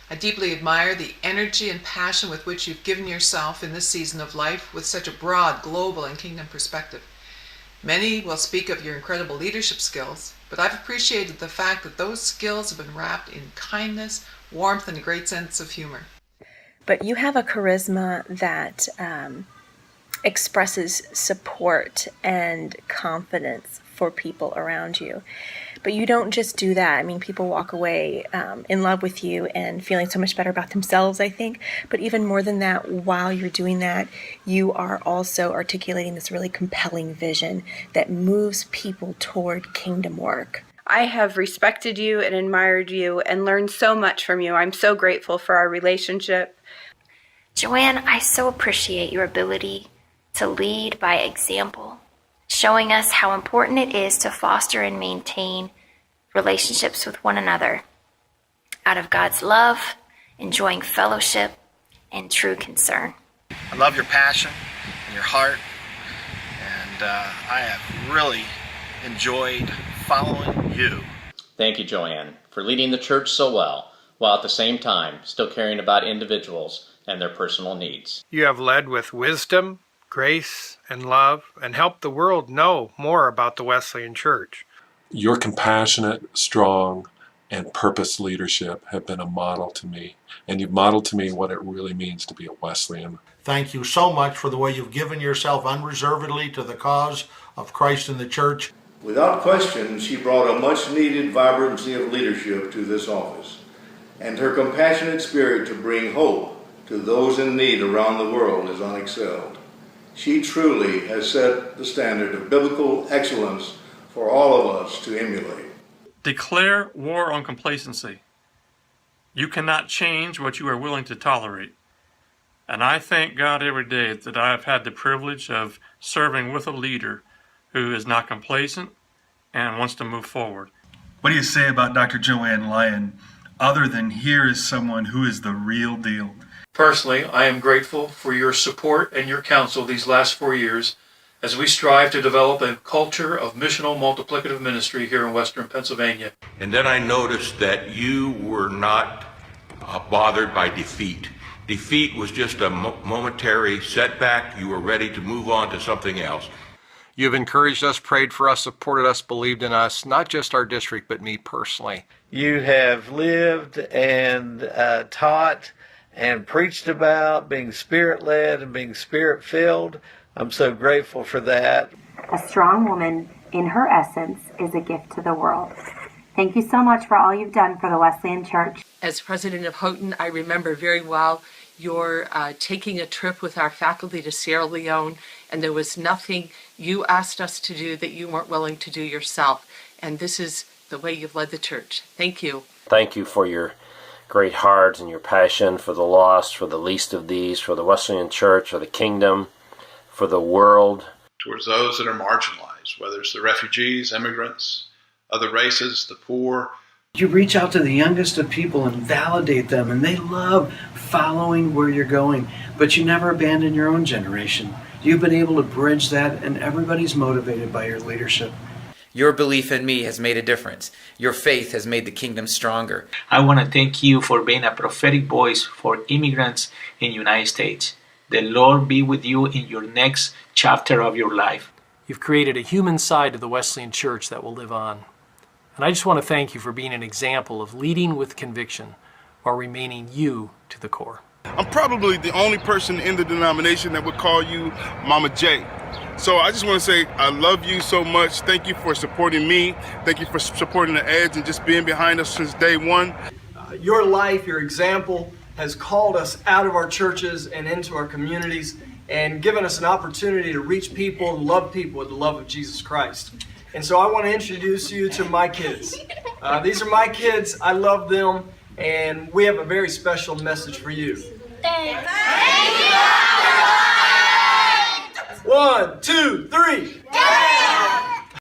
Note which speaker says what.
Speaker 1: I deeply admire the energy and passion with which you've given yourself in this season of life with such a broad, global, and kingdom perspective. Many will speak of your incredible leadership skills, but I've appreciated the fact that those skills have been wrapped in kindness, warmth, and a great sense of humor.
Speaker 2: But you have a charisma that expresses support and confidence for people around you. But you don't just do that. I mean, people walk away in love with you and feeling so much better about themselves, I think. But even more than that, while you're doing that, you are also articulating this really compelling vision that moves people toward kingdom work.
Speaker 3: I have respected you and admired you and learned so much from you. I'm so grateful for our relationship.
Speaker 4: Joanne, I so appreciate your ability to lead by example, showing us how important it is to foster and maintain relationships with one another out of God's love, enjoying fellowship, and true concern.
Speaker 5: I love your passion and your heart, and I have really enjoyed following you.
Speaker 6: Thank you, Joanne, for leading the church so well, while at the same time still caring about individuals and their personal needs.
Speaker 7: You have led with wisdom, grace, and love, and helped the world know more about the Wesleyan Church.
Speaker 8: Your compassionate, strong, and purpose leadership have been a model to me, and you've modeled to me what it really means to be a Wesleyan.
Speaker 9: Thank you so much for the way you've given yourself unreservedly to the cause of Christ and the church.
Speaker 10: Without question, she brought a much-needed vibrancy of leadership to this office, and her compassionate spirit to bring hope to those in need around the world is unexcelled. She truly has set the standard of biblical excellence for all of us to emulate.
Speaker 11: Declare war on complacency. You cannot change what you are willing to tolerate. And I thank God every day that I have had the privilege of serving with a leader who is not complacent and wants to move forward.
Speaker 12: What do you say about Dr. Joanne Lyon, other than here is someone who is the real deal?
Speaker 13: Personally, I am grateful for your support and your counsel these last 4 years as we strive to develop a culture of missional multiplicative ministry here in Western Pennsylvania.
Speaker 14: And then I noticed that you were not bothered by defeat. Defeat was just a momentary setback. You were ready to move on to something else.
Speaker 15: You've encouraged us, prayed for us, supported us, believed in us, not just our district, but me personally.
Speaker 16: You have lived and taught and preached about being Spirit-led and being Spirit-filled. I'm so grateful for that.
Speaker 17: A strong woman, in her essence, is a gift to the world. Thank you so much for all you've done for the Wesleyan Church.
Speaker 18: As president of Houghton, I remember very well your taking a trip with our faculty to Sierra Leone, and there was nothing you asked us to do that you weren't willing to do yourself. And this is the way you've led the church. Thank you.
Speaker 19: Thank you for your great heart and your passion for the lost, for the least of these, for the Wesleyan Church, for the kingdom, for the world.
Speaker 20: Towards those that are marginalized, whether it's the refugees, immigrants, other races, the poor.
Speaker 5: You reach out to the youngest of people and validate them, and they love following where you're going, but you never abandon your own generation. You've been able to bridge that, and everybody's motivated by your leadership.
Speaker 2: Your belief in me has made a difference. Your faith has made the kingdom stronger.
Speaker 3: I want to thank you for being a prophetic voice for immigrants in the United States. The Lord be with you in your next chapter of your life.
Speaker 15: You've created a human side of the Wesleyan Church that will live on. And I just want to thank you for being an example of leading with conviction while remaining you to the core.
Speaker 19: I'm probably the only person in the denomination that would call you Mama J. So I just want to say I love you so much. Thank you for supporting me. Thank you for supporting the Edge and just being behind us since day one.
Speaker 13: Your life, your example, has called us out of our churches and into our communities and given us an opportunity to reach people and love people with the love of Jesus Christ. And so I want to introduce you to my kids. These are my kids. I love them, and we have a very special message for you.
Speaker 7: Thanks.
Speaker 13: 1, 2, 3.